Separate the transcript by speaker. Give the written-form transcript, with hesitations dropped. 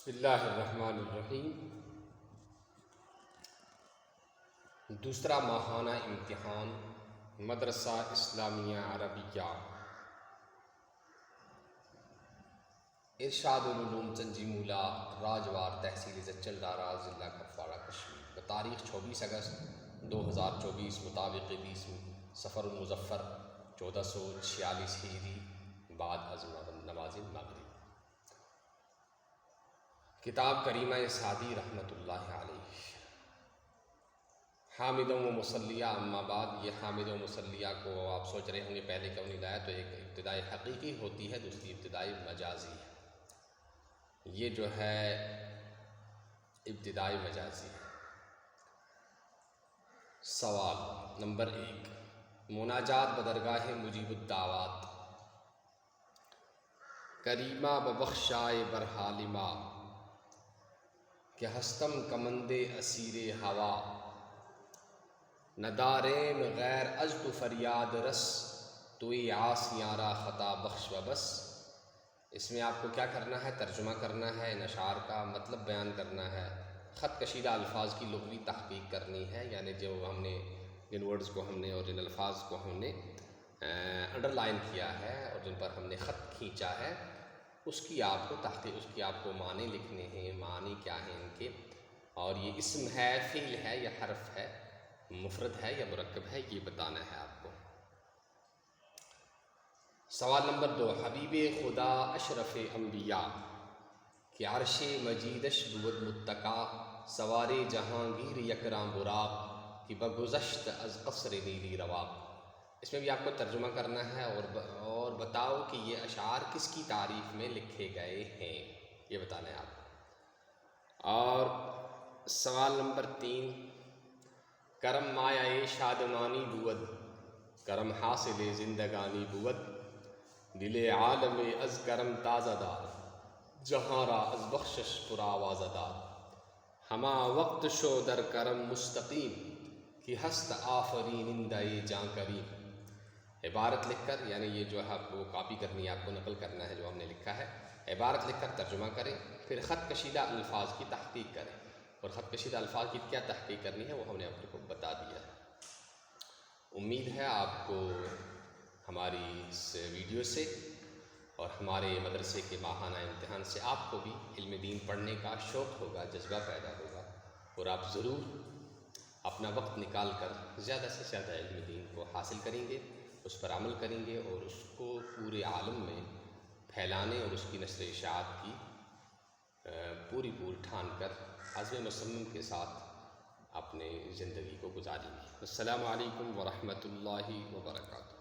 Speaker 1: بسم اللہ الرحمن الرحیم۔ دوسرا ماہانہ امتحان مدرسہ اسلامیہ عربیہ ارشاد العلوم چنجی مولا راجوار تحصیل زچل ڈارا ضلع کپواڑہ کشمیر بتاریخ 24 اگست 2024 مطابق 20 صفر المظفر 1446 ہجری بعد از نماز مغرب۔ کتاب کریمہ سعدی رحمۃ اللہ علیہ۔ حامد و مسلیہ اما بعد، یہ حامد و مسلیہ کو آپ سوچ رہے ہوں گے پہلے کیوں نہیں لایا، تو ایک ابتدائی حقیقی ہوتی ہے، دوسری ابتدائی مجازی ہے۔ یہ جو ہے ابتدائی مجازی ہے۔ سوال نمبر 1، مناجات بدرگاہ مجیب الدعوات۔ کریمہ ببخشائے برحالما کہ ہستم کمندے اسیر ہوا، ندارین غیر از تو فریاد رس، توئی عاصیاں را خطا بخش و بس۔ اس میں آپ کو کیا کرنا ہے؟ ترجمہ کرنا ہے، ان اشعار کا مطلب بیان کرنا ہے، خط کشیدہ الفاظ کی لغوی تحقیق کرنی ہے، یعنی جو ہم نے جن ورڈز کو ہم نے اور جن الفاظ کو ہم نے انڈر لائن کیا ہے اور جن پر ہم نے خط کھینچا ہے، اس کی آپ کو تحقیق، اس کی آپ کو معنی لکھنے ہیں، معنی کیا ہیں ان کے، اور یہ اسم ہے، فعل ہے یا حرف ہے، مفرد ہے یا مرکب ہے، یہ بتانا ہے آپ کو۔ سوال نمبر 2، حبیب خدا اشرف انبیاء کہ عرش مجیدش بود متکا، سوار جہانگیر یکراں براق کہ بگذشت از قصر نیلی رواق۔ اس میں بھی آپ کو ترجمہ کرنا ہے اور بتاؤ کہ یہ اشعار کس کی تعریف میں لکھے گئے ہیں، یہ بتانا ہے آپ کو۔ اور سوال نمبر 3، کرم مایہ شادمانی بود، کرم حاصل زندگانی بود، دل عالم از کرم تازہ دار، جہاں را از بخشش پر آوازہ دار، ہما وقت شو در کرم مستقیم کہ ہست آفرینندہ جاں کریم۔ عبارت لکھ کر، یعنی یہ جو ہے آپ کو کاپی کرنی ہے، آپ کو نقل کرنا ہے جو ہم نے لکھا ہے، عبارت لکھ کر ترجمہ کریں، پھر خط کشیدہ الفاظ کی تحقیق کریں، اور خط کشیدہ الفاظ کی کیا تحقیق کرنی ہے وہ ہم نے آپ کو بتا دیا ہے۔ امید ہے آپ کو ہماری اس ویڈیو سے اور ہمارے مدرسے کے ماہانہ امتحان سے آپ کو بھی علم دین پڑھنے کا شوق ہوگا، جذبہ پیدا ہوگا، اور آپ ضرور اپنا وقت نکال کر زیادہ سے زیادہ علم دین کو حاصل کریں گے، اس پر عمل کریں گے، اور اس کو پورے عالم میں پھیلانے اور اس کی نشر اشاعت کی پوری ٹھان کر عزم مصمم کے ساتھ اپنے زندگی کو گزاریں گے۔ السلام علیکم ورحمۃ اللہ وبرکاتہ۔